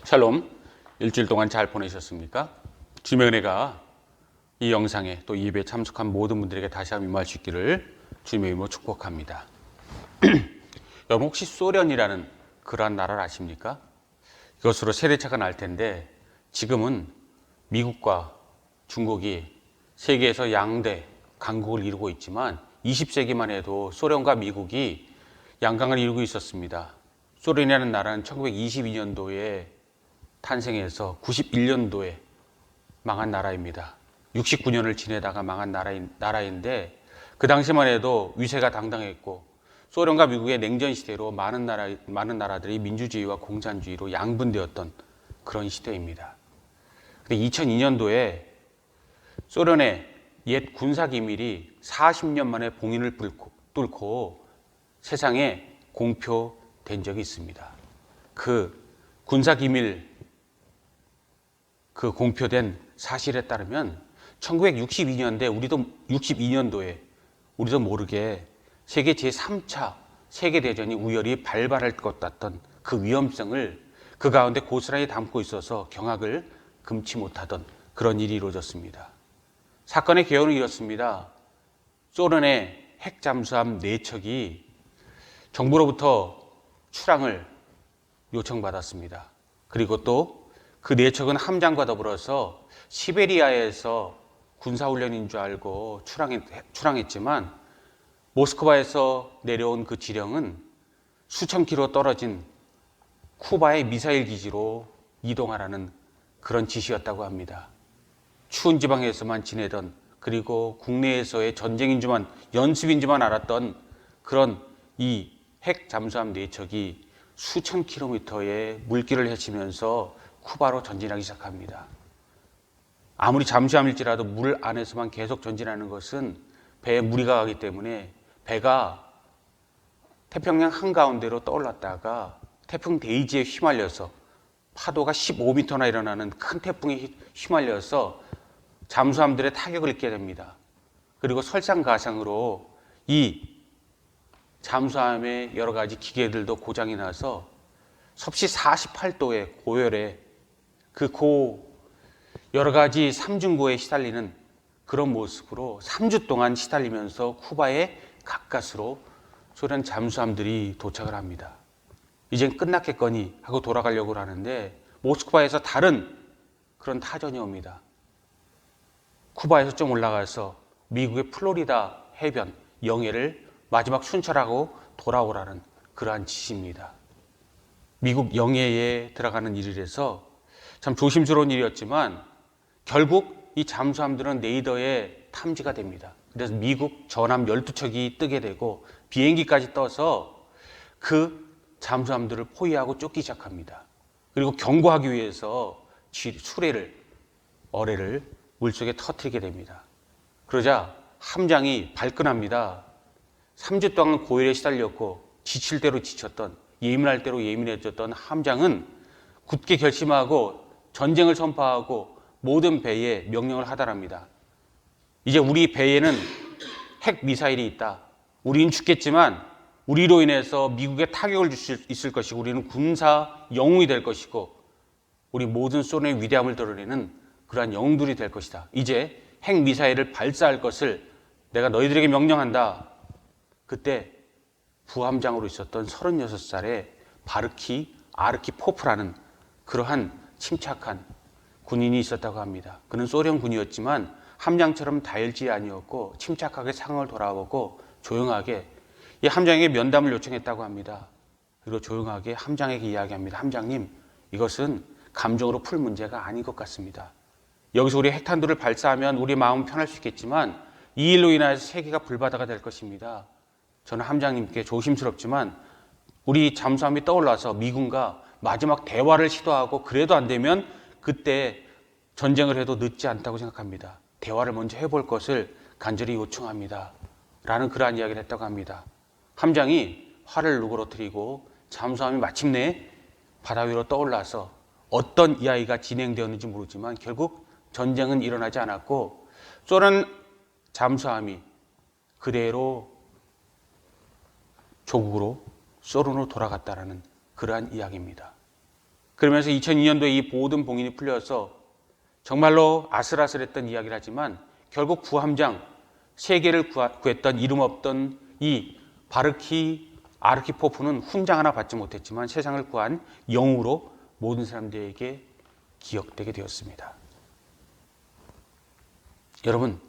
샬롬, 일주일 동안 잘 보내셨습니까? 주님의 은혜가 이 영상에 또 이 예배에 참석한 모든 분들에게 다시 한번 임할 수 있기를 주님의 이름으로 축복합니다. 여러분 혹시 소련이라는 그러한 나라를 아십니까? 이것으로 세대차가 날 텐데 지금은 미국과 중국이 세계에서 양대 강국을 이루고 있지만 20세기만 해도 소련과 미국이 양강을 이루고 있었습니다. 소련이라는 나라는 1922년도에 탄생해서 91년도에 망한 나라입니다. 69년을 지내다가 망한 나라인데 그 당시만 해도 위세가 당당했고 소련과 미국의 냉전 시대로 많은 나라들이 민주주의와 공산주의로 양분되었던 그런 시대입니다. 근데 2002년도에 소련의 옛 군사 기밀이 40년 만에 봉인을 뚫고 세상에 공표된 적이 있습니다. 그 군사 기밀 공표된 사실에 따르면 1962년도에 우리도 모르게 세계 제3차 세계대전이 우열이 발발할 것 같던 그 위험성을 그 가운데 고스란히 담고 있어서 경악을 금치 못하던 그런 일이 이루어졌습니다. 사건의 개요는 이렇습니다. 소련의 핵 잠수함 4척이 정부로부터 출항을 요청받았습니다. 그리고 또 그 4척은 함장과 더불어서 시베리아에서 군사훈련인 줄 알고 출항했지만 모스크바에서 내려온 그 지령은 수천 킬로 떨어진 쿠바의 미사일 기지로 이동하라는 그런 지시였다고 합니다. 추운 지방에서만 지내던 그리고 국내에서의 전쟁인 줄만 연습인 줄만 알았던 그런 이 핵 잠수함 4척이 수천 킬로미터의 물길을 헤치면서 쿠바로 전진하기 시작합니다. 아무리 잠수함일지라도 물 안에서만 계속 전진하는 것은 배에 무리가 가기 때문에 배가 태평양 한가운데로 떠올랐다가 태풍 데이지에 휘말려서 파도가 15m나 일어나는 큰 태풍에 휘말려서 잠수함들의 타격을 입게 됩니다. 그리고 설상가상으로 이 잠수함의 여러 가지 기계들도 고장이 나서 섭씨 48도의 고열에 여러 가지 삼중고에 시달리는 그런 모습으로 3주 동안 시달리면서 쿠바의 가까스로 소련 잠수함들이 도착을 합니다. 이젠 끝났겠거니 하고 돌아가려고 하는데 모스크바에서 다른 그런 타전이 옵니다. 쿠바에서 좀 올라가서 미국의 플로리다 해변 영해를 마지막 순찰하고 돌아오라는 그러한 지시입니다. 미국 영해에 들어가는 일이라서 참 조심스러운 일이었지만 결국 이 잠수함들은 레이더에 탐지가 됩니다. 그래서 미국 전함 12척이 뜨게 되고 비행기까지 떠서 그 잠수함들을 포위하고 쫓기 시작합니다. 그리고 경고하기 위해서 어뢰를 물속에 터뜨리게 됩니다. 그러자 함장이 발끈합니다. 3주 동안 고열에 시달렸고 지칠 대로 지쳤던 예민할 대로 예민해졌던 함장은 굳게 결심하고 전쟁을 선포하고 모든 배에 명령을 하달합니다. 이제 우리 배에는 핵 미사일이 있다. 우리는 죽겠지만 우리로 인해서 미국에 타격을 줄 수 있을 것이고 우리는 군사 영웅이 될 것이고 우리 모든 소련의 위대함을 드러내는 그러한 영웅들이 될 것이다. 이제 핵 미사일을 발사할 것을 내가 너희들에게 명령한다. 그때 부함장으로 있었던 36살의 아르키 포프라는 그러한 침착한 군인이 있었다고 합니다. 그는 소련 군이었지만 함장처럼 다혈질이 아니었고 침착하게 상황을 돌아보고 조용하게 이 함장에게 면담을 요청했다고 합니다. 그리고 조용하게 함장에게 이야기합니다. 함장님, 이것은 감정으로 풀 문제가 아닌 것 같습니다. 여기서 우리 핵탄두를 발사하면 우리 마음은 편할 수 있겠지만 이 일로 인해서 세계가 불바다가 될 것입니다. 저는 함장님께 조심스럽지만 우리 잠수함이 떠올라서 미군과 마지막 대화를 시도하고 그래도 안 되면 그때 전쟁을 해도 늦지 않다고 생각합니다. 대화를 먼저 해볼 것을 간절히 요청합니다. 라는 그러한 이야기를 했다고 합니다. 함장이 화를 누그러뜨리고 잠수함이 마침내 바다 위로 떠올라서 어떤 이야기가 진행되었는지 모르지만 결국 전쟁은 일어나지 않았고 소련 잠수함이 그대로 조국으로 소련으로 돌아갔다라는 그러한 이야기입니다. 그러면서 2002년도에 이 모든 봉인이 풀려서 정말로 아슬아슬했던 이야기를 하지만 결국 구함장 세계를 구했던 이름 없던 이 바르키 아르키포프는 훈장 하나 받지 못했지만 세상을 구한 영웅으로 모든 사람들에게 기억되게 되었습니다. 여러분,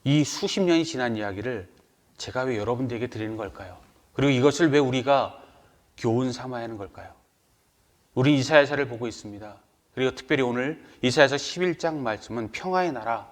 이 수십 년이 지난 이야기를 제가 왜 여러분들에게 드리는 걸까요? 그리고 이것을 왜 우리가 교훈 삼아야 하는 걸까요? 우리 이사야서를 보고 있습니다. 그리고 특별히 오늘 이사야서 11장 말씀은 평화의 나라,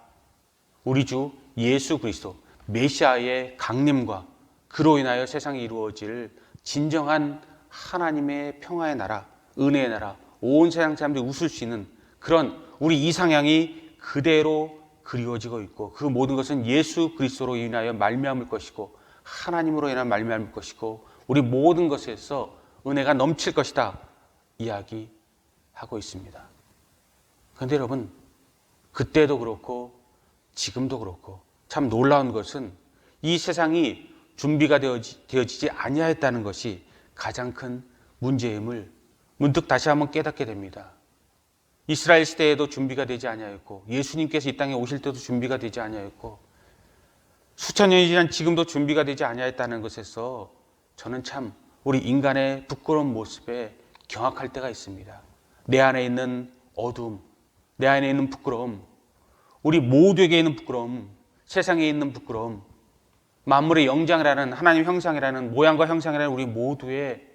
우리 주 예수 그리스도 메시아의 강림과 그로 인하여 세상에 이루어질 진정한 하나님의 평화의 나라, 은혜의 나라, 온 세상 사람들이 웃을 수 있는 그런 우리 이상향이 그대로 그리워지고 있고, 그 모든 것은 예수 그리스도로 인하여 말미암을 것이고 하나님으로 인하여 말미암을 것이고 우리 모든 것에서 은혜가 넘칠 것이다 이야기하고 있습니다. 그런데 여러분, 그때도 그렇고 지금도 그렇고 참 놀라운 것은 이 세상이 준비가 되어지지 아니하였다는 것이 가장 큰 문제임을 문득 다시 한번 깨닫게 됩니다. 이스라엘 시대에도 준비가 되지 아니하였고 예수님께서 이 땅에 오실 때도 준비가 되지 아니하였고 수천 년이 지난 지금도 준비가 되지 아니하였다는 것에서 저는 참 우리 인간의 부끄러운 모습에 경악할 때가 있습니다. 내 안에 있는 어둠, 내 안에 있는 부끄러움, 우리 모두에게 있는 부끄러움, 세상에 있는 부끄러움, 만물의 영장이라는 하나님 형상이라는 모양과 형상이라는 우리 모두의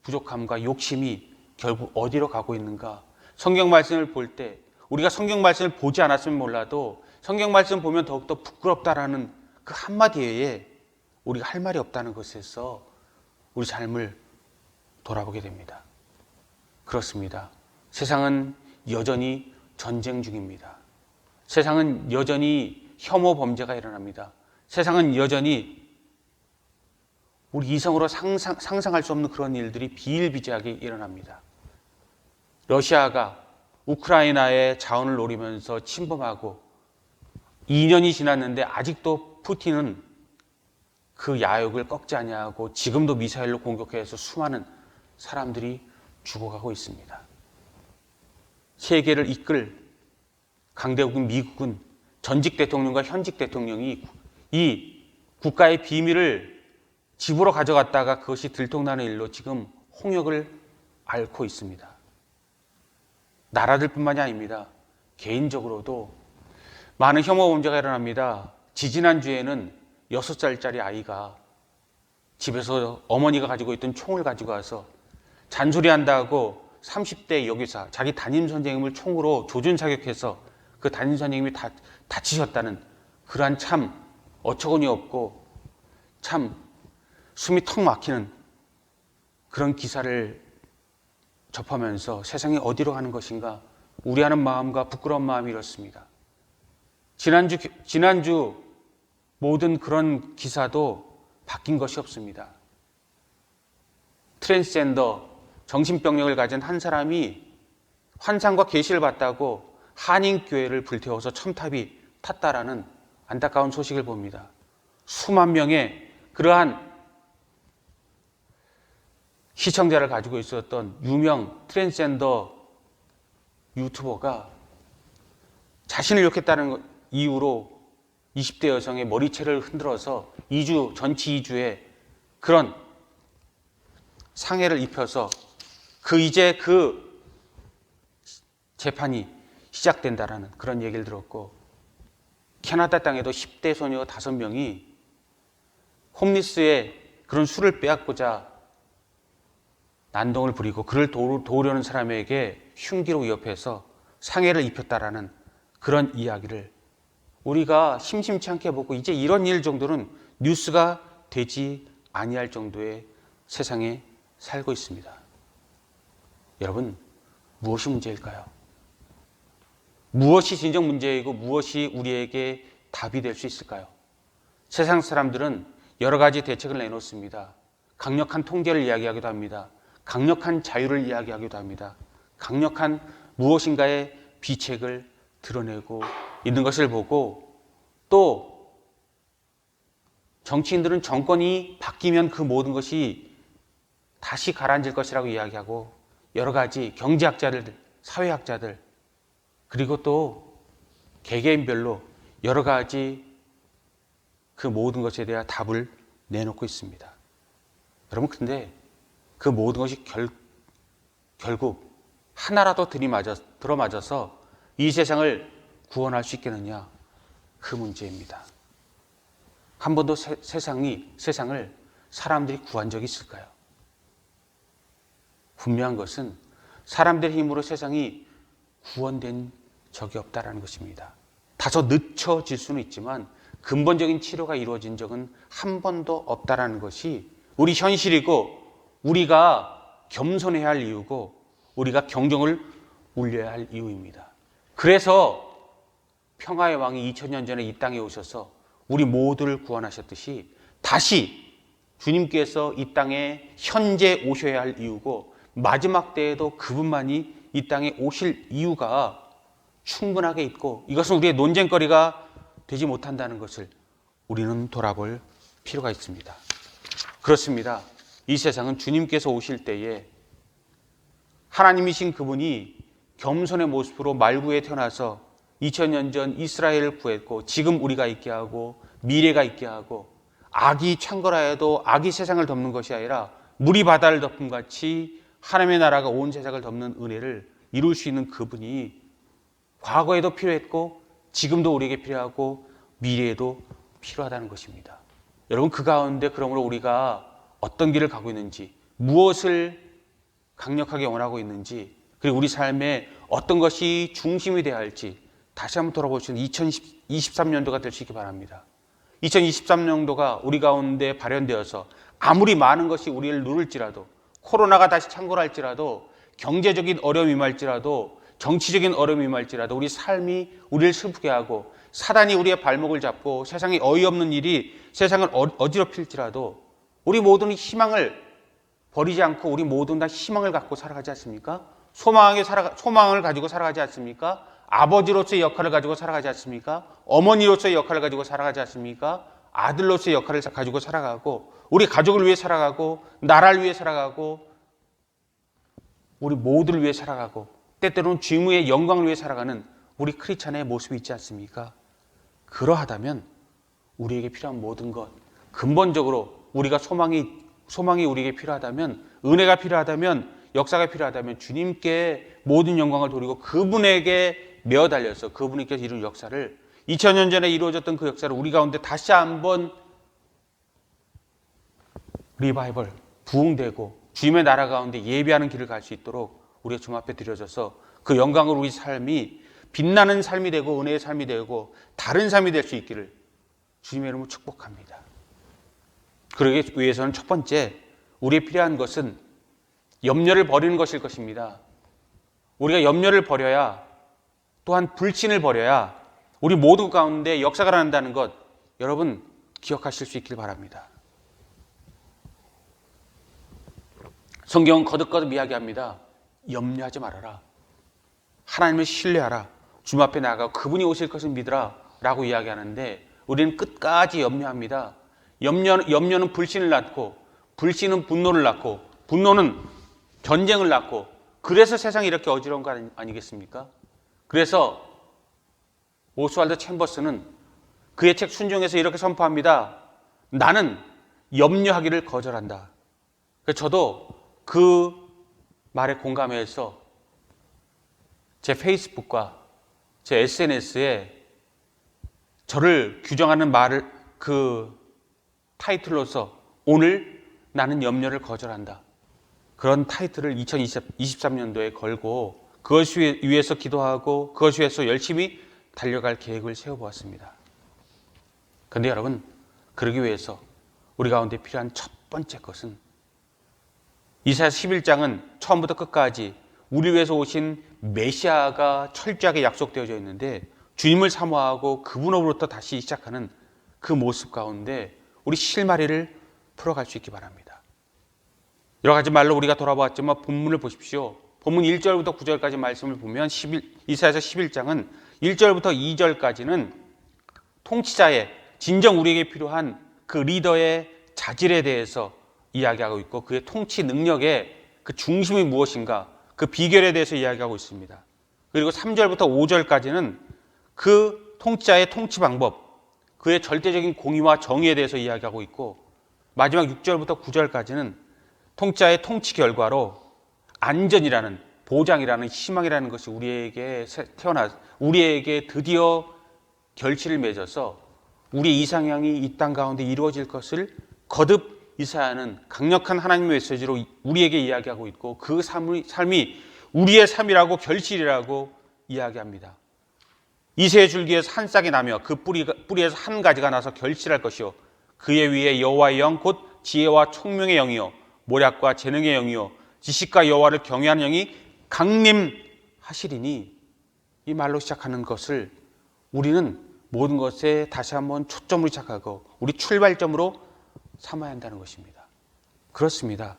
부족함과 욕심이 결국 어디로 가고 있는가? 성경 말씀을 볼 때 우리가 성경 말씀을 보지 않았으면 몰라도 성경 말씀 보면 더욱더 부끄럽다라는 그 한마디 외에 우리가 할 말이 없다는 것에서 우리 삶을 돌아보게 됩니다. 그렇습니다. 세상은 여전히 전쟁 중입니다. 세상은 여전히 혐오 범죄가 일어납니다. 세상은 여전히 우리 이성으로 상상할 수 없는 그런 일들이 비일비재하게 일어납니다. 러시아가 우크라이나의 자원을 노리면서 침범하고 2년이 지났는데 아직도 푸틴은 그 야욕을 꺾지 아니하고 지금도 미사일로 공격해서 수많은 사람들이 죽어가고 있습니다. 세계를 이끌 강대국인 미국은 전직 대통령과 현직 대통령이 이 국가의 비밀을 집으로 가져갔다가 그것이 들통나는 일로 지금 홍역을 앓고 있습니다. 나라들뿐만이 아닙니다. 개인적으로도 많은 혐오 범죄가 일어납니다. 지지난주에는 6살짜리 아이가 집에서 어머니가 가지고 있던 총을 가지고 와서 잔소리한다고 30대 여교사, 자기 담임 선생님을 총으로 조준사격해서 그 담임 선생님이 다치셨다는 그러한 참 어처구니 없고 참 숨이 턱 막히는 그런 기사를 접하면서 세상이 어디로 가는 것인가 우려하는 마음과 부끄러운 마음이 이렇습니다. 지난주 모든 그런 기사도 바뀐 것이 없습니다. 트랜스젠더 정신병력을 가진 한 사람이 환상과 계시를 봤다고 한인교회를 불태워서 첨탑이 탔다라는 안타까운 소식을 봅니다. 수만 명의 그러한 시청자를 가지고 있었던 유명 트랜스젠더 유튜버가 자신을 욕했다는 이유로 20대 여성의 머리채를 흔들어서 전치 2주에 그런 상해를 입혀서 이제 그 재판이 시작된다라는 그런 얘기를 들었고, 캐나다 땅에도 10대 소녀 5명이 홈리스의 그런 술을 빼앗고자 난동을 부리고 그를 도우려는 사람에게 흉기로 위협해서 상해를 입혔다라는 그런 이야기를 우리가 심심치 않게 보고 이제 이런 일 정도는 뉴스가 되지 아니할 정도의 세상에 살고 있습니다. 여러분, 무엇이 문제일까요? 무엇이 진정 문제이고 무엇이 우리에게 답이 될 수 있을까요? 세상 사람들은 여러 가지 대책을 내놓습니다. 강력한 통제를 이야기하기도 합니다. 강력한 자유를 이야기하기도 합니다. 강력한 무엇인가의 비책을 드러내고 있는 것을 보고, 또 정치인들은 정권이 바뀌면 그 모든 것이 다시 가라앉을 것이라고 이야기하고 여러 가지 경제학자들, 사회학자들, 그리고 또 개개인별로 여러 가지 그 모든 것에 대한 답을 내놓고 있습니다. 여러분, 근데 그 모든 것이 결국 하나라도 들어맞아서 이 세상을 구원할 수 있겠느냐? 그 문제입니다. 한 번도 세상을 사람들이 구한 적이 있을까요? 분명한 것은 사람들의 힘으로 세상이 구원된 적이 없다는 것입니다. 다소 늦춰질 수는 있지만 근본적인 치료가 이루어진 적은 한 번도 없다는 것이 우리 현실이고, 우리가 겸손해야 할 이유고, 우리가 경종을 울려야 할 이유입니다. 그래서 평화의 왕이 2000년 전에 이 땅에 오셔서 우리 모두를 구원하셨듯이 다시 주님께서 이 땅에 현재 오셔야 할 이유고, 마지막 때에도 그분만이 이 땅에 오실 이유가 충분하게 있고, 이것은 우리의 논쟁거리가 되지 못한다는 것을 우리는 돌아볼 필요가 있습니다. 그렇습니다. 이 세상은 주님께서 오실 때에 하나님이신 그분이 겸손의 모습으로 말구에 태어나서 2000년 전 이스라엘을 구했고, 지금 우리가 있게 하고 미래가 있게 하고, 악이 창궐하여도 악이 세상을 덮는 것이 아니라 물이 바다를 덮음 같이 하나님의 나라가 온 세상을 덮는 은혜를 이룰 수 있는 그분이 과거에도 필요했고, 지금도 우리에게 필요하고, 미래에도 필요하다는 것입니다. 여러분, 그 가운데 그러므로 우리가 어떤 길을 가고 있는지, 무엇을 강력하게 원하고 있는지, 그리고 우리 삶에 어떤 것이 중심이 되어야 할지 다시 한번 돌아보시는 2023년도가 될 수 있기 바랍니다. 2023년도가 우리 가운데 발현되어서 아무리 많은 것이 우리를 누를지라도, 코로나가 다시 창궐할지라도, 경제적인 어려움이 임할지라도, 정치적인 어려움이 임할지라도, 우리 삶이 우리를 슬프게 하고 사단이 우리의 발목을 잡고 세상에 어이없는 일이 세상을 어지럽힐지라도 우리 모두는 희망을 버리지 않고 우리 모두는 다 희망을 갖고 살아가지 않습니까? 소망을 가지고 살아가지 않습니까? 아버지로서의 역할을 가지고 살아가지 않습니까? 어머니로서의 역할을 가지고 살아가지 않습니까? 아들로서의 역할을 가지고 살아가고, 우리 가족을 위해 살아가고, 나라를 위해 살아가고, 우리 모두를 위해 살아가고, 때때로는 주님의 영광을 위해 살아가는 우리 크리스찬의 모습이 있지 않습니까? 그러하다면 우리에게 필요한 모든 것, 근본적으로 우리가 소망이 우리에게 필요하다면, 은혜가 필요하다면, 역사가 필요하다면 주님께 모든 영광을 돌리고 그분에게 메어 달려서 그분께서 이룬 역사를, 2000년 전에 이루어졌던 그 역사를 우리 가운데 다시 한번 리바이벌, 부흥되고 주님의 나라 가운데 예배하는 길을 갈 수 있도록 우리가 주님 앞에 드려져서 그 영광으로 우리 삶이 빛나는 삶이 되고 은혜의 삶이 되고 다른 삶이 될 수 있기를 주님의 이름으로 축복합니다. 그러기 위해서는 첫 번째, 우리에 필요한 것은 염려를 버리는 것일 것입니다. 우리가 염려를 버려야, 또한 불신을 버려야 우리 모두 가운데 역사가 일어난다는 것, 여러분 기억하실 수 있길 바랍니다. 성경은 거듭거듭 이야기합니다. 염려하지 말아라. 하나님을 신뢰하라. 주님 앞에 나아가 그분이 오실 것을 믿으라 라고 이야기하는데, 우리는 끝까지 염려합니다. 염려는 불신을 낳고, 불신은 분노를 낳고, 분노는 전쟁을 낳고, 그래서 세상이 이렇게 어지러운 거 아니겠습니까? 그래서 오스왈드 챔버스는 그의 책 순종에서 이렇게 선포합니다. 나는 염려하기를 거절한다. 저도 그 말에 공감해서 제 페이스북과 제 SNS에 저를 규정하는 말을 그 타이틀로서 오늘 나는 염려를 거절한다, 그런 타이틀을 2023년도에 걸고 그것 위해서 기도하고 그것 위해서 열심히 달려갈 계획을 세워보았습니다. 그런데 여러분, 그러기 위해서 우리 가운데 필요한 첫 번째 것은, 이사야서 11장은 처음부터 끝까지 우리 위해서 오신 메시아가 철저하게 약속되어져 있는데, 주님을 사모하고 그분으로부터 다시 시작하는 그 모습 가운데 우리 실마리를 풀어갈 수 있기 바랍니다. 여러 가지 말로 우리가 돌아보았지만 본문을 보십시오. 본문 1절부터 9절까지 말씀을 보면 이사야서 11장은 1절부터 2절까지는 통치자의, 진정 우리에게 필요한 그 리더의 자질에 대해서 이야기하고 있고, 그의 통치 능력의 그 중심이 무엇인가, 그 비결에 대해서 이야기하고 있습니다. 그리고 3절부터 5절까지는 그 통치자의 통치 방법, 그의 절대적인 공의와 정의에 대해서 이야기하고 있고, 마지막 6절부터 9절까지는 통치자의 통치 결과로 안전이라는, 보장이라는, 희망이라는 것이 우리에게 드디어 결실을 맺어서 우리의 이상향이 이 땅 가운데 이루어질 것을 거듭 이사야는 강력한 하나님의 메시지로 우리에게 이야기하고 있고, 그 삶이 우리의 삶이라고, 결실이라고 이야기합니다. 이새의 줄기에서 한 싹이 나며 그 뿌리에서 한 가지가 나서 결실할 것이요, 그의 위에 여호와의 영 곧 지혜와 총명의 영이요 모략과 재능의 영이요 지식과 여호와를 경외하는 영이 강림하시리니, 이 말로 시작하는 것을 우리는 모든 것에 다시 한번 초점으로 시작하고 우리 출발점으로 삼아야 한다는 것입니다. 그렇습니다.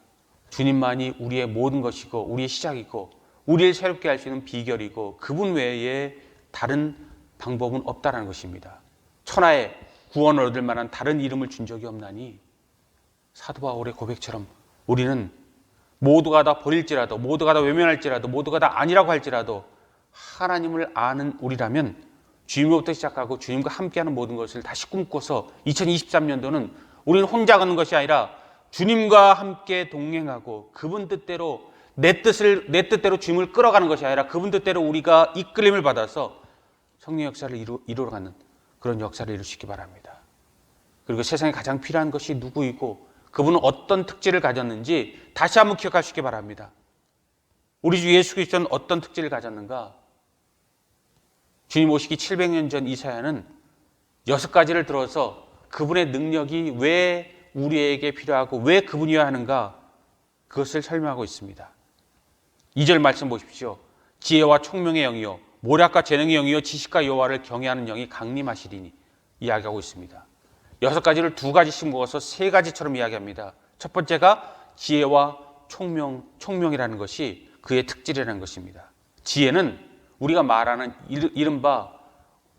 주님만이 우리의 모든 것이고 우리의 시작이고 우리를 새롭게 할 수 있는 비결이고, 그분 외에 다른 방법은 없다는 것입니다. 천하에 구원을 얻을 만한 다른 이름을 준 적이 없나니, 사도 바울의 고백처럼 우리는 모두가 다 버릴지라도, 모두가 다 외면할지라도, 모두가 다 아니라고 할지라도 하나님을 아는 우리라면 주님으로부터 시작하고 주님과 함께하는 모든 것을 다시 꿈꿔서 2023년도는 우리는 혼자 가는 것이 아니라 주님과 함께 동행하고 그분 뜻대로, 내 뜻대로 주님을 끌어가는 것이 아니라 그분 뜻대로 우리가 이끌림을 받아서 성령 역사를 이루어가는 그런 역사를 이룰 수 있기 바랍니다. 그리고 세상에 가장 필요한 것이 누구이고 그분은 어떤 특질을 가졌는지 다시 한번 기억할 수 있기 바랍니다. 우리 주 예수 그리스도는 어떤 특질을 가졌는가? 주님 오시기 700년 전 이사야는 6가지를 들어서 그분의 능력이 왜 우리에게 필요하고 왜 그분이어야 하는가, 그것을 설명하고 있습니다. 2절 말씀 보십시오. 지혜와 총명의 영이요 모략과 재능의 영이요 지식과 여호와를 경외하는 영이 강림하시리니, 이야기하고 있습니다. 6가지를 2가지씩 모아서 3가지처럼 이야기합니다. 첫 번째가 지혜와 총명이라는 것이 그의 특질이라는 것입니다. 지혜는 우리가 말하는 이른바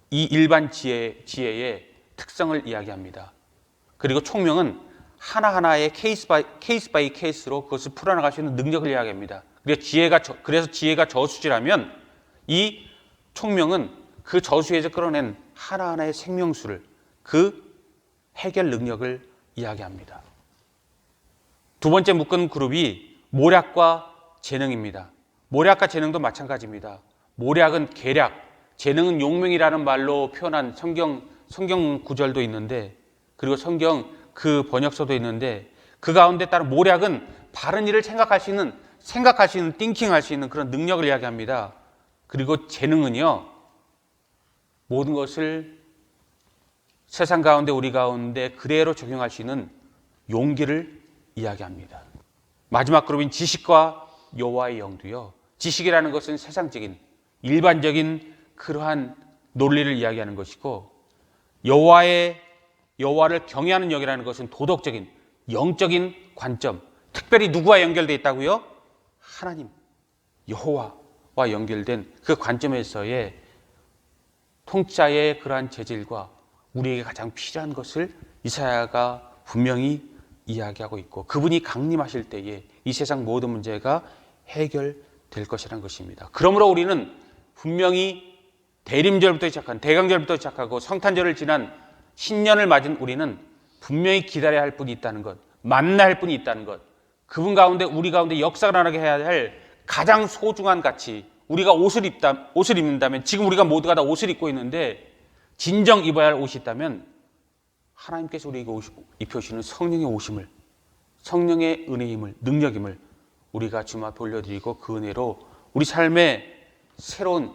이 일반 지혜의 특성을 이야기합니다. 그리고 총명은 하나하나의 케이스 바이 케이스로 그것을 풀어나갈 수 있는 능력을 이야기합니다. 그래서 지혜가 저수지라면 이 총명은 그 저수에서 끌어낸 하나하나의 생명수를, 그 해결 능력을 이야기합니다. 두 번째 묶은 그룹이 모략과 재능입니다. 모략과 재능도 마찬가지입니다. 모략은 계략, 재능은 용맹이라는 말로 표현한 성경 구절도 있는데, 그리고 성경 그 번역서도 있는데, 그 가운데 따른 모략은 바른 일을 생각할 수 있는, 띵킹할 수 있는 그런 능력을 이야기합니다. 그리고 재능은요, 모든 것을 세상 가운데, 우리 가운데 그대로 적용할 수 있는 용기를 이야기합니다. 마지막 그룹인 지식과 여호와의 영도요, 지식이라는 것은 세상적인, 일반적인 그러한 논리를 이야기하는 것이고, 여호와를 경외하는 영이라는 것은 도덕적인, 영적인 관점, 특별히 누구와 연결되어 있다고요? 하나님, 여호와와 연결된 그 관점에서의 통치자의 그러한 재질과 우리에게 가장 필요한 것을 이사야가 분명히 이야기하고 있고, 그분이 강림하실 때에 이 세상 모든 문제가 해결될 것이라는 것입니다. 그러므로 우리는 분명히 대림절부터 시작한, 대강절부터 시작하고 성탄절을 지난 신년을 맞은 우리는 분명히 기다려야 할 분이 있다는 것, 만나야 할 분이 있다는 것, 그분 가운데, 우리 가운데 역사가 나게 해야 할 가장 소중한 가치, 우리가 옷을 입는다면, 지금 우리가 모두가 다 옷을 입고 있는데 진정 입어야 할 옷이 있다면 하나님께서 우리에게 입혀주시는 성령의 오심을, 성령의 은혜임을, 능력임을 우리가 주님 앞에 올려드리고, 그 은혜로 우리 삶의 새로운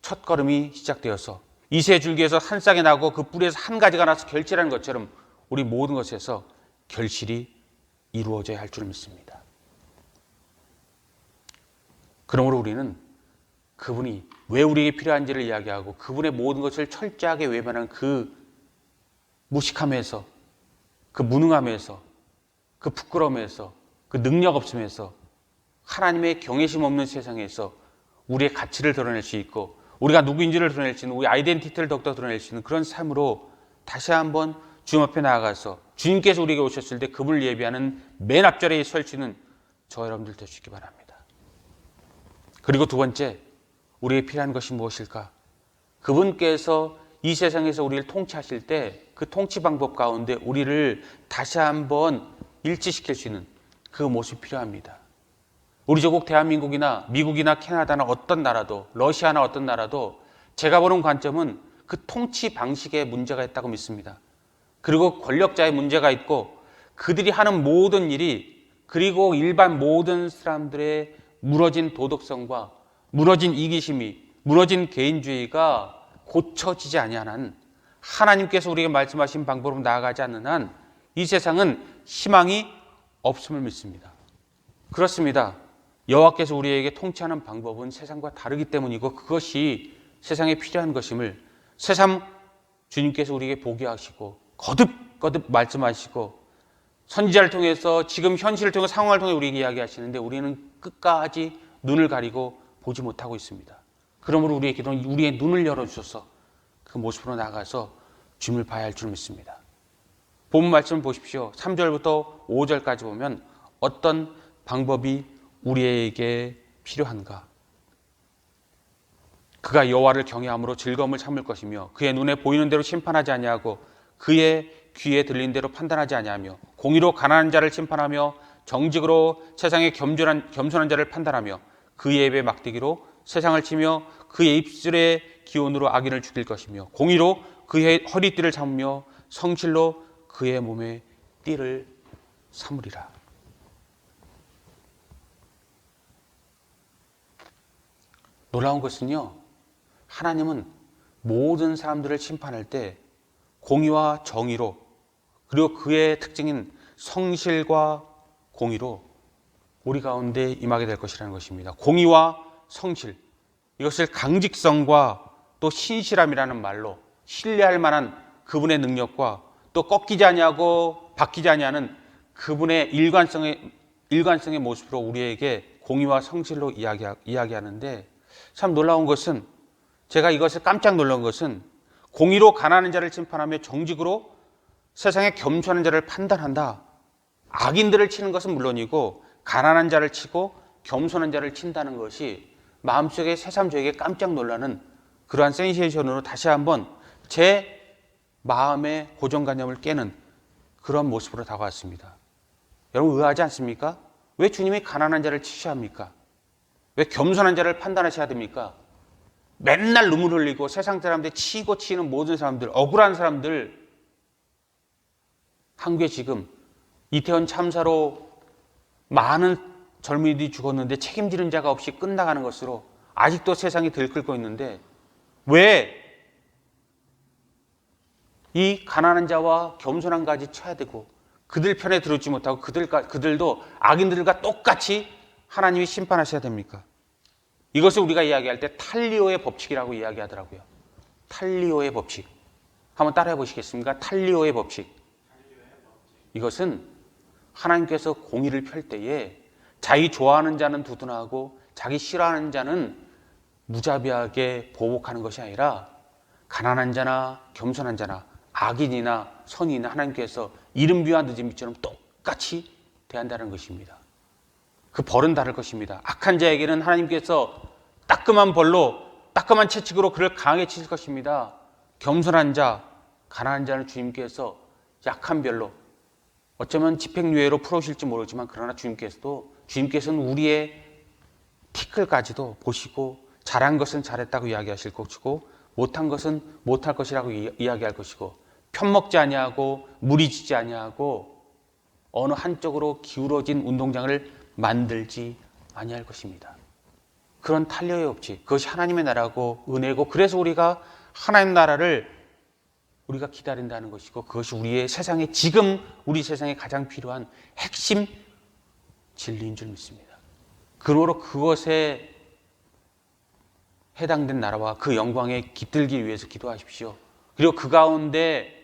첫걸음이 시작되어서 이새 줄기에서 한 싹이 나고 그 뿌리에서 한 가지가 나서 결실하는 것처럼 우리 모든 것에서 결실이 이루어져야 할 줄 믿습니다. 그러므로 우리는 그분이 왜 우리에게 필요한지를 이야기하고 그분의 모든 것을 철저하게 외면한 그 무식함에서, 그 무능함에서, 그 부끄러움에서, 그 능력 없음에서, 하나님의 경외심 없는 세상에서 우리의 가치를 드러낼 수 있고, 우리가 누구인지를 드러낼 수 있는, 우리 아이덴티티를 더욱더 드러낼 수 있는 그런 삶으로 다시 한번 주님 앞에 나아가서 주님께서 우리에게 오셨을 때 그분을 예비하는 맨 앞자리에 설 수 있는 저 여러분들 되시기 바랍니다. 그리고 두 번째, 우리에게 필요한 것이 무엇일까? 그분께서 이 세상에서 우리를 통치하실 때 그 통치 방법 가운데 우리를 다시 한번 일치시킬 수 있는 그 모습이 필요합니다. 우리 조국 대한민국이나 미국이나 캐나다나 어떤 나라도, 러시아나 어떤 나라도 제가 보는 관점은 그 통치 방식에 문제가 있다고 믿습니다. 그리고 권력자의 문제가 있고 그들이 하는 모든 일이, 그리고 일반 모든 사람들의 무너진 도덕성과 무너진 이기심이, 무너진 개인주의가 고쳐지지 아니한 한, 하나님께서 우리에게 말씀하신 방법으로 나아가지 않는 한 이 세상은 희망이 없음을 믿습니다. 그렇습니다. 여호와께서 우리에게 통치하는 방법은 세상과 다르기 때문이고 그것이 세상에 필요한 것임을 새삼 주님께서 우리에게 보게 하시고 거듭거듭 말씀하시고 선지자를 통해서 지금 현실을 통해 상황을 통해 우리에게 이야기하시는데 우리는 끝까지 눈을 가리고 보지 못하고 있습니다. 그러므로 우리의 기도는 우리의 눈을 열어주셔서 그 모습으로 나가서 주님을 봐야 할 줄 믿습니다. 본문 말씀을 보십시오. 3절부터 5절까지 보면 어떤 방법이 우리에게 필요한가? 그가 여호와를 경외함으로 즐거움을 참을 것이며 그의 눈에 보이는 대로 심판하지 아니하고 그의 귀에 들린 대로 판단하지 아니하며 공의로 가난한 자를 심판하며 정직으로 세상의 겸손한 자를 판단하며 그의 입에 막대기로 세상을 치며 그의 입술의 기온으로 악인을 죽일 것이며 공의로 그의 허리띠를 잡으며 성실로 그의 몸에 띠를 삼으리라. 놀라운 것은요, 하나님은 모든 사람들을 심판할 때 공의와 정의로, 그리고 그의 특징인 성실과 공의로 우리 가운데 임하게 될 것이라는 것입니다. 공의와 성실, 이것을 강직성과 또 신실함이라는 말로 신뢰할 만한 그분의 능력과 또 꺾이지 아니하고 바뀌지 아니하는 그분의 일관성의 모습으로 우리에게 공의와 성실로 이야기하는데, 참 놀라운 것은, 제가 이것을 깜짝 놀란 것은 공의로 가난한 자를 심판하며 정직으로 세상에 겸손한 자를 판단한다. 악인들을 치는 것은 물론이고 가난한 자를 치고 겸손한 자를 친다는 것이 마음속에 새삼 저에게 깜짝 놀라는 그러한 센세이션으로 다시 한번 제 마음의 고정관념을 깨는 그런 모습으로 다가왔습니다. 여러분, 의아하지 않습니까? 왜 주님이 가난한 자를 치셔야 합니까? 왜 겸손한 자를 판단하셔야 됩니까? 맨날 눈물 흘리고 세상 사람들 치고 치는 모든 사람들, 억울한 사람들, 한국에 지금 이태원 참사로 많은 젊은이들이 죽었는데 책임지는 자가 없이 끝나가는 것으로 아직도 세상이 들끓고 있는데, 왜 이 가난한 자와 겸손한 자까지 쳐야 되고 그들 편에 들어주지 못하고 그들도 악인들과 똑같이 하나님이 심판하셔야 됩니까? 이것을 우리가 이야기할 때 탈리오의 법칙이라고 이야기하더라고요. 탈리오의 법칙. 한번 따라해 보시겠습니까? 탈리오의 법칙. 이것은 하나님께서 공의를 펼 때에 자기 좋아하는 자는 두둔하고 자기 싫어하는 자는 무자비하게 보복하는 것이 아니라 가난한 자나 겸손한 자나 악인이나 선인이나 하나님께서 이른 비와 늦은 비처럼 똑같이 대한다는 것입니다. 그 벌은 다를 것입니다. 악한 자에게는 하나님께서 따끔한 벌로, 따끔한 채찍으로 그를 강하게 치실 것입니다. 겸손한 자, 가난한 자는 주님께서 약한 별로, 어쩌면 집행유예로 풀어오실지 모르지만 그러나 주님께서는 우리의 티끌까지도 보시고 잘한 것은 잘했다고 이야기하실 것이고 못한 것은 못할 것이라고 이야기할 것이고 편먹지 아니하고 무리지지 아니하고 어느 한쪽으로 기울어진 운동장을 만들지 아니할 것입니다. 그런 탄력이 없지. 그것이 하나님의 나라고 은혜고, 그래서 우리가 하나님 나라를 우리가 기다린다는 것이고, 그것이 우리의 세상에, 지금 우리 세상에 가장 필요한 핵심 진리인 줄 믿습니다. 그러므로 그것에 해당된 나라와 그 영광에 깃들기 위해서 기도하십시오. 그리고 그 가운데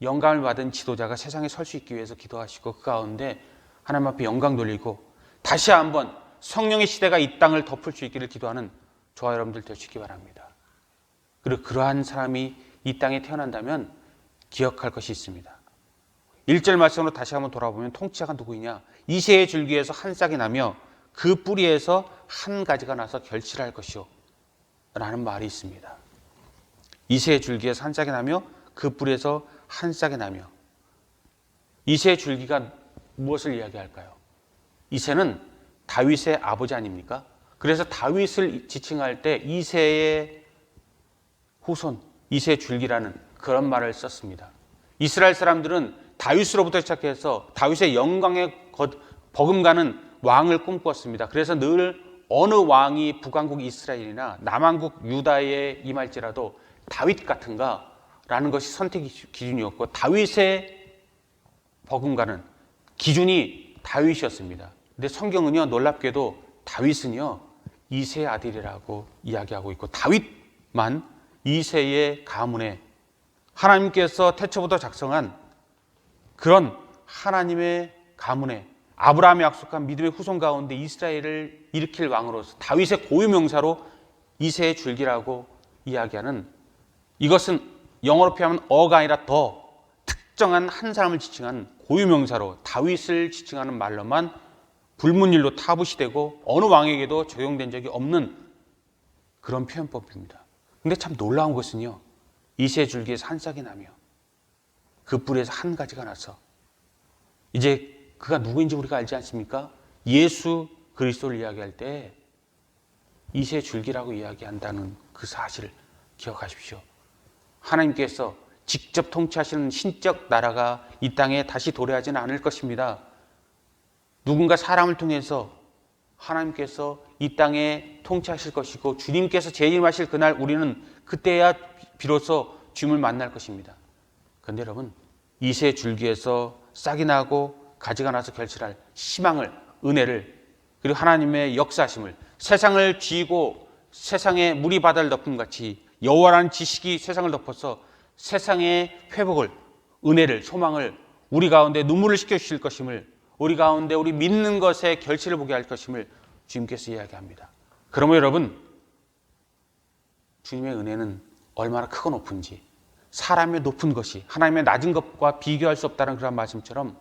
영감을 받은 지도자가 세상에 설 수 있기 위해서 기도하시고, 그 가운데 하나님 앞에 영광 돌리고 다시 한번 성령의 시대가 이 땅을 덮을 수 있기를 기도하는 저와 여러분들 되시기 바랍니다. 그리고 그러한 사람이 이 땅에 태어난다면 기억할 것이 있습니다. 1절 말씀으로 다시 한번 돌아보면 통치자가 누구이냐? 이새의 줄기에서 한 싹이 나며 그 뿌리에서 한 가지가 나서 결실할 것이요 라는 말이 있습니다. 이새의 줄기에서 한 싹이 나며 그 뿌리에서 한 싹이 나며. 이새의 줄기가 무엇을 이야기할까요? 이새는 다윗의 아버지 아닙니까? 그래서 다윗을 지칭할 때 이새의 후손, 이새의 줄기라는 그런 말을 썼습니다. 이스라엘 사람들은 다윗으로부터 시작해서 다윗의 영광에 버금가는 왕을 꿈꾸었습니다. 그래서 늘 어느 왕이 북왕국 이스라엘이나 남왕국 유다에 임할지라도 다윗 같은가 라는 것이 선택 기준이었고, 다윗의 버금가는 기준이 다윗이었습니다. 근데 성경은요, 놀랍게도 다윗은요 이새의 아들이라고 이야기하고 있고, 다윗만 이새의 가문에 하나님께서 태초부터 작성한 그런 하나님의 가문에 아브라함이 약속한 믿음의 후손 가운데 이스라엘을 일으킬 왕으로서 다윗의 고유명사로 이새의 줄기라고 이야기하는, 이것은 영어로 표현하면 어가 아니라 더 특정한 한 사람을 지칭한 고유명사로 다윗을 지칭하는 말로만 불문율로 타부시되고 어느 왕에게도 적용된 적이 없는 그런 표현법입니다. 근데 참 놀라운 것은요, 이새의 줄기에서 한 싹이 나며 그 뿌리에서 한 가지가 나서, 이제 그가 누구인지 우리가 알지 않습니까? 예수 그리스도를 이야기할 때 이새의 줄기라고 이야기한다는 그 사실을 기억하십시오. 하나님께서 직접 통치하시는 신적 나라가 이 땅에 다시 도래하지는 않을 것입니다. 누군가 사람을 통해서 하나님께서 이 땅에 통치하실 것이고, 주님께서 재림하실 그날 우리는 그때야 비로소 주님을 만날 것입니다. 그런데 여러분, 이새의 줄기에서 싹이 나고 가지가 나서 결실할 희망을, 은혜를, 그리고 하나님의 역사하심을, 세상을 쥐고 세상에 물이 바다를 덮은 같이 여호와라는 지식이 세상을 덮어서 세상의 회복을, 은혜를, 소망을 우리 가운데 눈물을 식혀주실 것임을, 우리 가운데 우리 믿는 것에 결실을 보게 할 것임을 주님께서 이야기합니다. 그러면 여러분, 주님의 은혜는 얼마나 크고 높은지, 사람의 높은 것이 하나님의 낮은 것과 비교할 수 없다는 그런 말씀처럼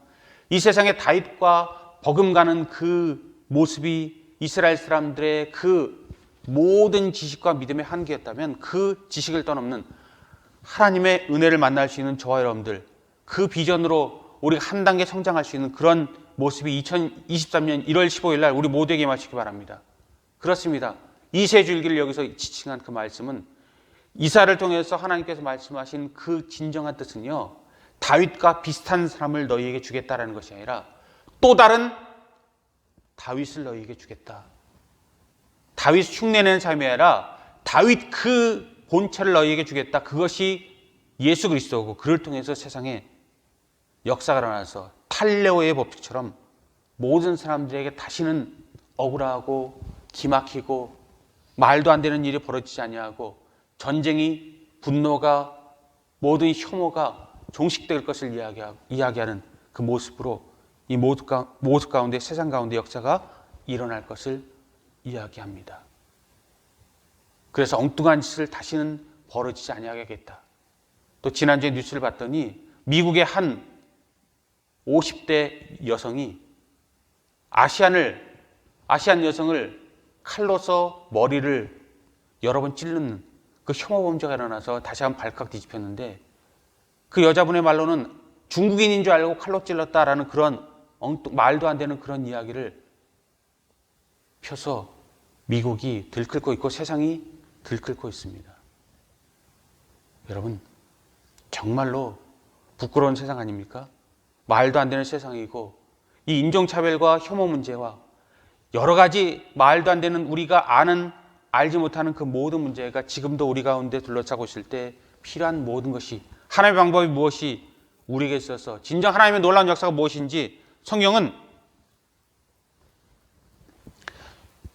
이 세상의 다윗과 버금가는 그 모습이 이스라엘 사람들의 그 모든 지식과 믿음의 한계였다면, 그 지식을 떠넘는 하나님의 은혜를 만날 수 있는 저와 여러분들, 그 비전으로 우리가 한 단계 성장할 수 있는 그런 모습이 2023년 1월 15일 날 우리 모두에게 임하시기 바랍니다. 그렇습니다. 이새 줄기를 여기서 지칭한 그 말씀은, 이사를 통해서 하나님께서 말씀하신 그 진정한 뜻은요, 다윗과 비슷한 사람을 너희에게 주겠다라는 것이 아니라 또 다른 다윗을 너희에게 주겠다. 다윗 흉내내는 삶이 아니라 다윗 그 본체를 너희에게 주겠다. 그것이 예수 그리스도고, 그를 통해서 세상에 역사가 일어나서 탈레오의 법칙처럼 모든 사람들에게 다시는 억울하고 기막히고 말도 안 되는 일이 벌어지지 아니하고 전쟁이, 분노가, 모든 혐오가 종식될 것을 이야기하는 그 모습으로 이 모습 가운데, 세상 가운데 역사가 일어날 것을 이야기합니다. 그래서 엉뚱한 짓을 다시는 벌어지지 아니하겠다. 또 지난주에 뉴스를 봤더니 미국의 한 50대 여성이 아시안 여성을 칼로서 머리를 여러 번 찌르는 그 혐오 범죄가 일어나서 다시 한번 발칵 뒤집혔는데, 그 여자분의 말로는 중국인인 줄 알고 칼로 찔렀다라는 그런 말도 안 되는 그런 이야기를 펴서 미국이 들끓고 있고 세상이 들끓고 있습니다. 여러분, 정말로 부끄러운 세상 아닙니까? 말도 안 되는 세상이고, 이 인종차별과 혐오 문제와 여러 가지 말도 안 되는, 우리가 알지 못하는 그 모든 문제가 지금도 우리 가운데 둘러싸고 있을 때 필요한 모든 것이, 하나님의 방법이 무엇이 우리에게 있어서 진정 하나님의 놀라운 역사가 무엇인지 성경은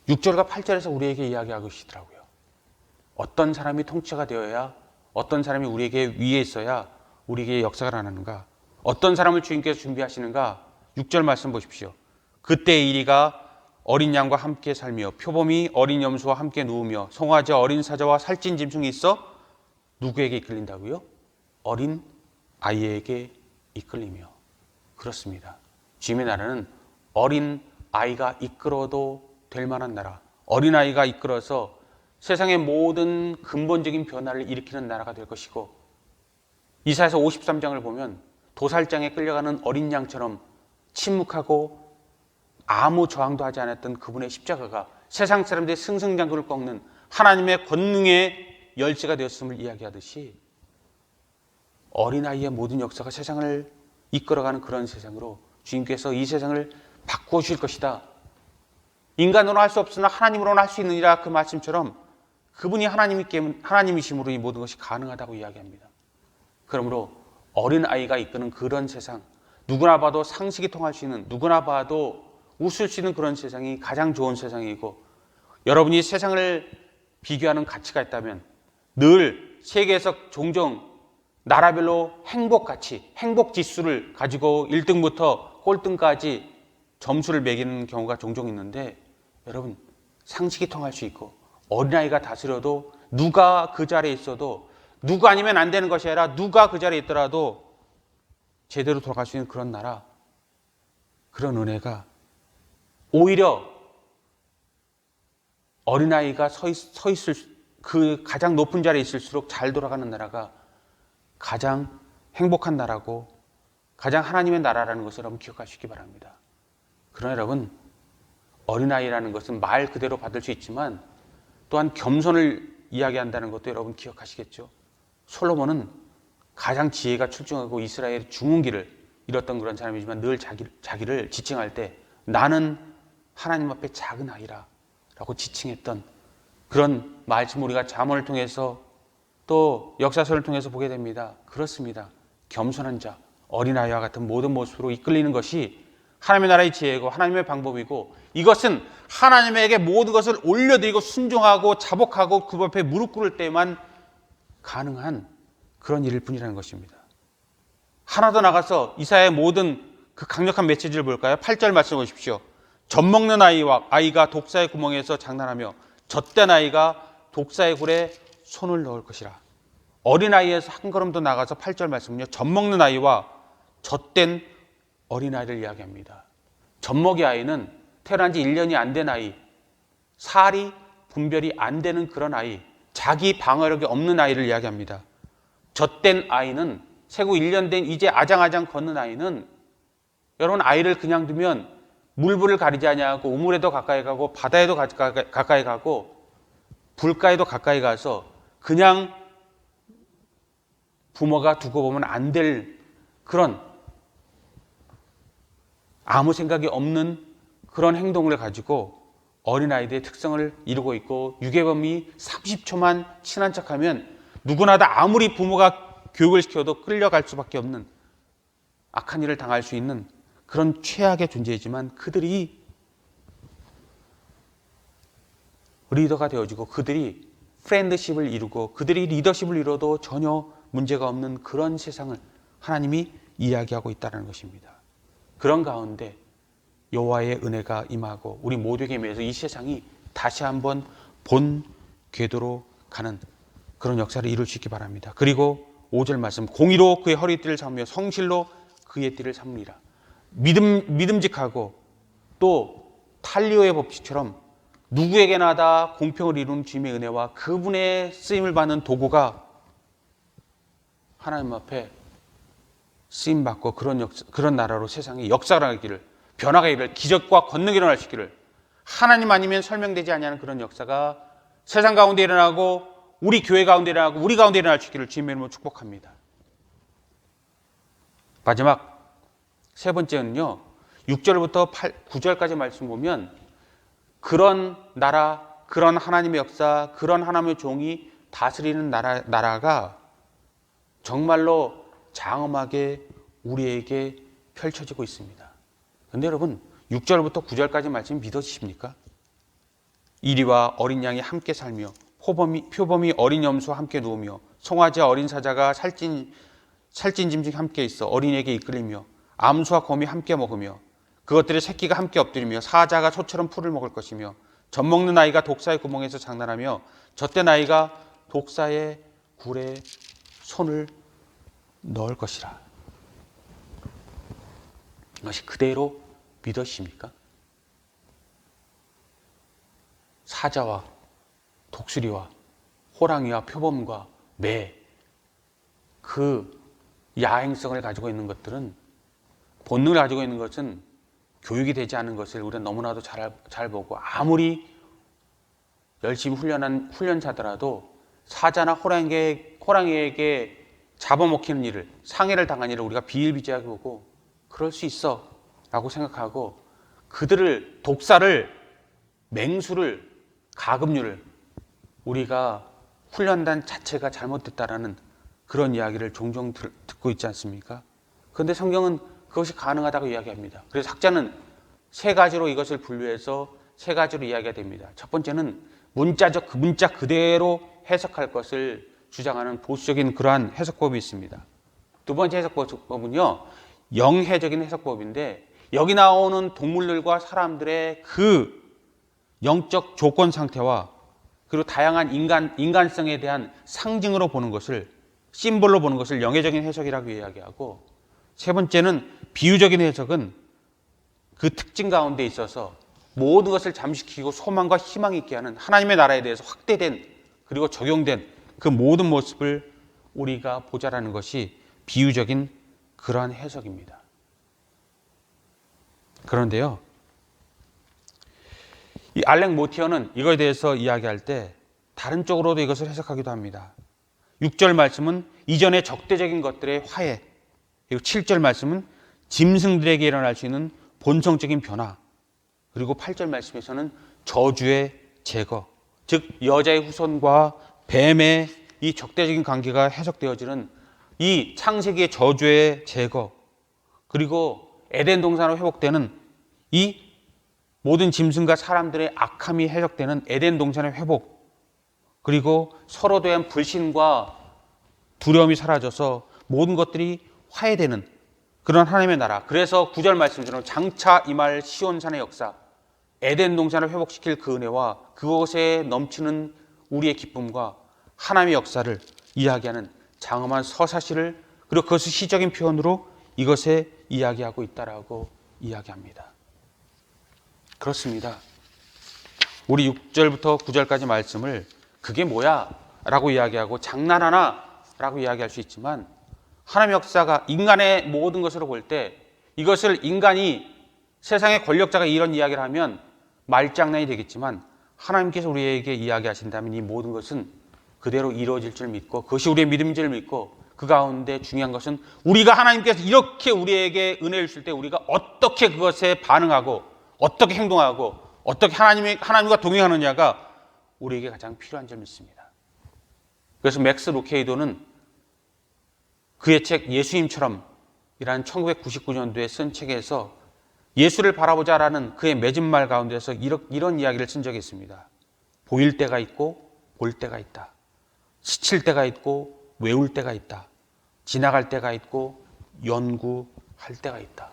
6절과 8절에서 우리에게 이야기하고 계시더라고요. 어떤 사람이 통치가 되어야, 어떤 사람이 우리에게 위에 있어야 우리에게 역사가 일어나는가, 어떤 사람을 주님께서 준비하시는가. 6절 말씀 보십시오. 그때 이리가 어린 양과 함께 살며 표범이 어린 염소와 함께 누우며 송아지 어린 사자와 살찐 짐승이 있어 누구에게 이끌린다고요? 어린 아이에게 이끌리며. 그렇습니다. 주님의 나라는 어린 아이가 이끌어도 될 만한 나라, 어린아이가 이끌어서 세상의 모든 근본적인 변화를 일으키는 나라가 될 것이고, 이사야서 53장을 보면 도살장에 끌려가는 어린 양처럼 침묵하고 아무 저항도 하지 않았던 그분의 십자가가 세상 사람들의 승승장구를 꺾는 하나님의 권능의 열쇠가 되었음을 이야기하듯이, 어린아이의 모든 역사가 세상을 이끌어가는 그런 세상으로 주님께서 이 세상을 바꾸어 주실 것이다. 인간으로는 할 수 없으나 하나님으로는 할 수 있느니라, 그 말씀처럼 그분이 하나님이심으로 이 모든 것이 가능하다고 이야기합니다. 그러므로 어린아이가 이끄는 그런 세상, 누구나 봐도 상식이 통할 수 있는, 누구나 봐도 웃을 수 있는 그런 세상이 가장 좋은 세상이고, 여러분이 세상을 비교하는 가치가 있다면 늘 세계에서 종종 나라별로 행복가치, 행복지수를 가지고 1등부터 꼴등까지 점수를 매기는 경우가 종종 있는데, 여러분, 상식이 통할 수 있고 어린아이가 다스려도 누가 그 자리에 있어도, 누가 아니면 안 되는 것이 아니라 누가 그 자리에 있더라도 제대로 돌아갈 수 있는 그런 나라, 그런 은혜가 오히려 어린아이가 서 있을 그 가장 높은 자리에 있을수록 잘 돌아가는 나라가 가장 행복한 나라고 가장 하나님의 나라라는 것을 여러분 기억하시기 바랍니다. 그러나 여러분, 어린아이라는 것은 말 그대로 받을 수 있지만 또한 겸손을 이야기한다는 것도 여러분 기억하시겠죠. 솔로몬은 가장 지혜가 출중하고 이스라엘의 중흥기를 이뤘던 그런 사람이지만 늘 자기를 지칭할 때 나는 하나님 앞에 작은 아이라 라고 지칭했던 그런 말씀, 우리가 잠언을 통해서 또 역사서를 통해서 보게 됩니다. 그렇습니다. 겸손한 자, 어린아이와 같은 모든 모습으로 이끌리는 것이 하나님의 나라의 지혜이고 하나님의 방법이고, 이것은 하나님에게 모든 것을 올려드리고 순종하고 자복하고 그 앞에 무릎 꿇을 때만 가능한 그런 일일 뿐이라는 것입니다. 하나 더 나가서 이사야의 모든 그 강력한 메시지를 볼까요? 8절 말씀 보십시오. 젖먹는 아이가 독사의 구멍에서 장난하며 젖된 아이가 독사의 굴에 손을 넣을 것이라. 어린아이에서 한 걸음 더 나가서 8절 말씀은요, 젖먹는 아이와 젖된 어린아이를 이야기합니다. 젖먹이 아이는 태어난 지 1년이 안 된 아이, 살이 분별이 안 되는 그런 아이, 자기 방어력이 없는 아이를 이야기합니다. 젖된 아이는 생후 1년 된 이제 아장아장 걷는 아이는, 여러분, 아이를 그냥 두면 물불을 가리지 아니하고 우물에도 가까이 가고 바다에도 가까이 가고 불가에도 가까이 가서 그냥 부모가 두고 보면 안 될 그런 아무 생각이 없는 그런 행동을 가지고 어린아이들의 특성을 이루고 있고, 유괴범이 30초만 친한 척하면 누구나 다 아무리 부모가 교육을 시켜도 끌려갈 수밖에 없는 악한 일을 당할 수 있는 그런 최악의 존재이지만, 그들이 리더가 되어지고 그들이 프렌드십을 이루고 그들이 리더십을 이뤄도 전혀 문제가 없는 그런 세상을 하나님이 이야기하고 있다는 것입니다. 그런 가운데 여호와의 은혜가 임하고 우리 모두에게 임해서 이 세상이 다시 한번 본 궤도로 가는 그런 역사를 이룰 수 있기 바랍니다. 그리고 5절 말씀, 공의로 그의 허리띠를 삼으며 성실로 그의 띠를 삼으리라. 믿음직하고 또 탈리오의 법칙처럼 누구에게나 다 공평을 이루는 주님의 은혜와 그분의 쓰임을 받는 도구가 하나님 앞에 쓰임받고 그런 나라로 세상에 역사하기를, 변화가기를, 기적과 권능이 일어날 수 있기를, 하나님 아니면 설명되지 아니하는 그런 역사가 세상 가운데 일어나고 우리 교회 가운데 일어나고 우리 가운데 일어날 수 있기를 주님의 이름으로 축복합니다. 마지막 세 번째는요, 6절부터 9절까지 말씀 보면 그런 나라, 그런 하나님의 역사, 그런 하나님의 종이 다스리는 나라가 정말로 장엄하게 우리에게 펼쳐지고 있습니다. 그런데 여러분, 6절부터 9절까지 말씀 믿어지십니까? 이리와 어린 양이 함께 살며 표범이 어린 염소와 함께 누우며 송아지 어린 사자가 살찐 짐승이 함께 있어 어린이에게 이끌리며 암수와 곰이 함께 먹으며 그것들의 새끼가 함께 엎드리며 사자가 소처럼 풀을 먹을 것이며 젖먹는 아이가 독사의 구멍에서 장난하며 젖된 아이가 독사의 굴에 손을 넣을 것이라. 이것이 그대로 믿으십니까? 사자와 독수리와 호랑이와 표범과 매, 그 야행성을 가지고 있는 것들은, 본능을 가지고 있는 것은 교육이 되지 않은 것을 우리가 너무나도 잘 보고, 아무리 열심히 훈련한 훈련자더라도 사자나 호랑이에게 잡아먹히는 일을, 상해를 당한 일을 우리가 비일비재하게 보고 그럴 수 있어 라고 생각하고, 그들을, 독사를, 맹수를, 가금류를 우리가 훈련단 자체가 잘못됐다라는 그런 이야기를 종종 듣고 있지 않습니까? 그런데 성경은 그것이 가능하다고 이야기합니다. 그래서 학자는 세 가지로 이것을 분류해서 세 가지로 이야기가 됩니다. 첫 번째는 문자적, 그 문자 그대로 해석할 것을 주장하는 보수적인 그러한 해석법이 있습니다. 두 번째 해석법은요, 영해적인 해석법인데, 여기 나오는 동물들과 사람들의 그 영적 조건 상태와 그리고 다양한 인간성에 대한 상징으로 보는 것을, 심볼로 보는 것을 영해적인 해석이라고 이야기하고, 세 번째는 비유적인 해석은 그 특징 가운데 있어서 모든 것을 잠식시키고 소망과 희망이 있게 하는 하나님의 나라에 대해서 확대된 그리고 적용된 그 모든 모습을 우리가 보자라는 것이 비유적인 그러한 해석입니다. 그런데요, 이 알렉 모티어는 이거에 대해서 이야기할 때 다른 쪽으로도 이것을 해석하기도 합니다. 6절 말씀은 이전의 적대적인 것들의 화해, 그리고 7절 말씀은 짐승들에게 일어날 수 있는 본성적인 변화, 그리고 8절 말씀에서는 저주의 제거, 즉 여자의 후손과 뱀의 이 적대적인 관계가 해석되어지는 이 창세기의 저주의 제거, 그리고 에덴 동산으로 회복되는 이 모든 짐승과 사람들의 악함이 해석되는 에덴 동산의 회복, 그리고 서로 대한 불신과 두려움이 사라져서 모든 것들이 화해되는 그런 하나님의 나라. 그래서 9절 말씀처럼 장차 임할 시온산의 역사, 에덴 동산을 회복시킬 그 은혜와 그것에 넘치는 우리의 기쁨과 하나님의 역사를 이야기하는 장엄한 서사시를, 그리고 그것을 시적인 표현으로 이것에 이야기하고 있다라고 이야기합니다. 그렇습니다. 우리 6절부터 9절까지 말씀을 그게 뭐야? 라고 이야기하고 장난하나? 라고 이야기할 수 있지만, 하나님의 역사가 인간의 모든 것으로 볼 때 이것을 인간이, 세상의 권력자가 이런 이야기를 하면 말장난이 되겠지만, 하나님께서 우리에게 이야기하신다면 이 모든 것은 그대로 이루어질 줄 믿고, 그것이 우리의 믿음인 줄 믿고, 그 가운데 중요한 것은 우리가 하나님께서 이렇게 우리에게 은혜를 주실 때 우리가 어떻게 그것에 반응하고 어떻게 행동하고 어떻게 하나님과 동행하느냐가 우리에게 가장 필요한 줄 믿습니다. 그래서 맥스 루케이도는 그의 책 예수님처럼 이라는 1999년도에 쓴 책에서 예수를 바라보자라는 그의 맺은 말 가운데서 이런 이야기를 쓴 적이 있습니다. 보일 때가 있고 볼 때가 있다. 스칠 때가 있고 외울 때가 있다. 지나갈 때가 있고 연구할 때가 있다.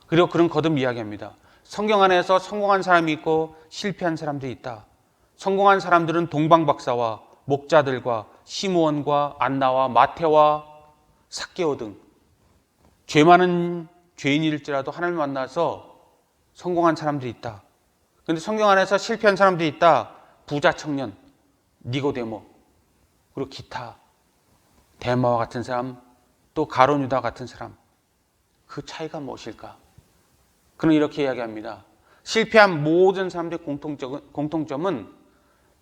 그리고 그런 거듭 이야기합니다. 성경 안에서 성공한 사람이 있고 실패한 사람들이 있다. 성공한 사람들은 동방박사와 목자들과 시므온과 안나와 마태와 삭개오 등 죄 많은 죄인일지라도 하나님을 만나서 성공한 사람들이 있다. 그런데 성경 안에서 실패한 사람들이 있다. 부자 청년, 니고데모, 그리고 기타, 데마와 같은 사람, 또 가론유다 같은 사람. 그 차이가 무엇일까? 그는 이렇게 이야기합니다. 실패한 모든 사람들의 공통점은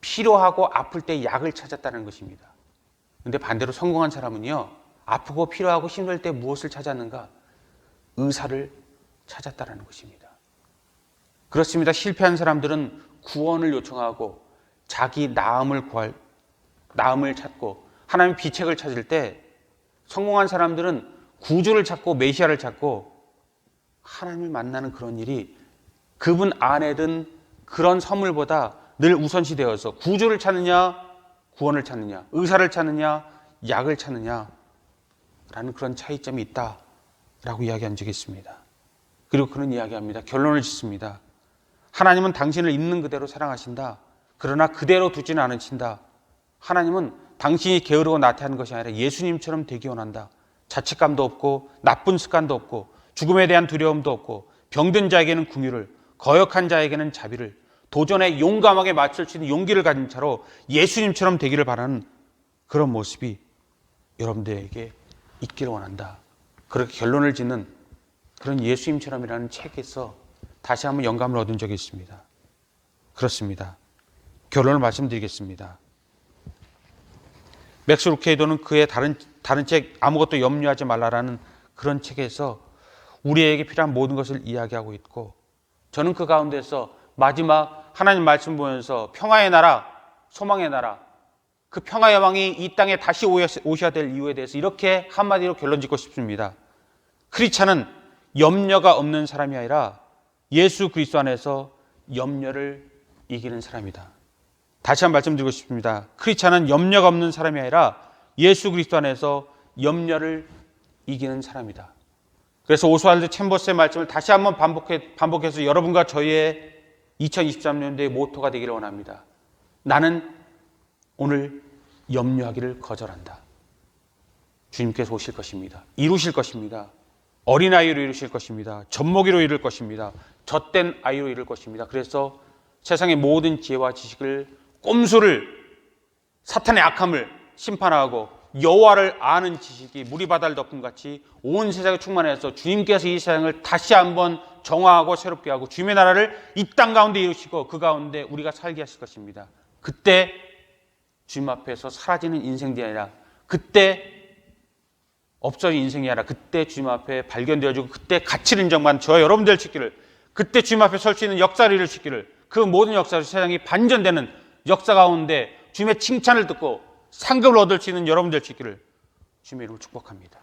필요하고 아플 때 약을 찾았다는 것입니다. 그런데 반대로 성공한 사람은요, 아프고 필요하고 힘들 때 무엇을 찾았는가? 의사를 찾았다는 것입니다. 그렇습니다. 실패한 사람들은 구원을 요청하고 자기 나음을 찾고 하나님의 비책을 찾을 때, 성공한 사람들은 구주를 찾고 메시아를 찾고 하나님을 만나는 그런 일이 그분 안에 든 그런 선물보다 늘 우선시 되어서 구주를 찾느냐, 구원을 찾느냐, 의사를 찾느냐, 약을 찾느냐 라는 그런 차이점이 있다라고 이야기한 적이 있습니다. 그리고 그런 이야기합니다. 결론을 짓습니다. 하나님은 당신을 있는 그대로 사랑하신다. 그러나 그대로 두지는 않으신다. 하나님은 당신이 게으르고 나태한 것이 아니라 예수님처럼 되기 원한다. 자책감도 없고 나쁜 습관도 없고 죽음에 대한 두려움도 없고 병든 자에게는 긍휼을, 거역한 자에게는 자비를, 도전에 용감하게 맞설 수 있는 용기를 가진 차로 예수님처럼 되기를 바라는 그런 모습이 여러분들에게 있기를 원한다. 그렇게 결론을 짓는 그런 예수님처럼이라는 책에서 다시 한번 영감을 얻은 적이 있습니다. 그렇습니다. 결론을 말씀드리겠습니다. 맥스 루케이도는 그의 다른 책 아무것도 염려하지 말라라는 그런 책에서 우리에게 필요한 모든 것을 이야기하고 있고, 저는 그 가운데서 마지막 하나님 말씀 보면서 평화의 나라, 소망의 나라, 그 평화의 왕이 이 땅에 다시 오셔야 될 이유에 대해서 이렇게 한마디로 결론 짓고 싶습니다. 크리스찬은 염려가 없는 사람이 아니라 예수 그리스도 안에서 염려를 이기는 사람이다. 다시 한번 말씀드리고 싶습니다. 크리스찬은 염려가 없는 사람이 아니라 예수 그리스도 안에서 염려를 이기는 사람이다. 그래서 오스왈드 챔버스의 말씀을 다시 한번 반복해서 여러분과 저희의 2023년도의 모토가 되기를 원합니다. 나는 오늘 염려하기를 거절한다. 주님께서 오실 것입니다. 이루실 것입니다. 어린아이로 이루실 것입니다. 젖먹이로 이룰 것입니다. 젖된 아이로 이룰 것입니다. 그래서 세상의 모든 지혜와 지식을, 꼼수를, 사탄의 악함을 심판하고 여호와를 아는 지식이 물이 바다를 덮음같이 온 세상에 충만해서 주님께서 이 세상을 다시 한번 정화하고 새롭게 하고 주님의 나라를 이 땅 가운데 이루시고 그 가운데 우리가 살게 하실 것입니다. 그때 주님 앞에서 사라지는 인생들이 아니라, 그때 없어진 인생이 아니라, 그때 주님 앞에 발견되어지고 그때 가치를 인정받는 저와 여러분 될 수 있기를, 그때 주님 앞에 설 수 있는 역사를 이룰 수 있기를, 그 모든 역사로 세상이 반전되는 역사 가운데 주님의 칭찬을 듣고 상급을 얻을 수 있는 여러분 될 수 있기를 주님의 이름으로 축복합니다.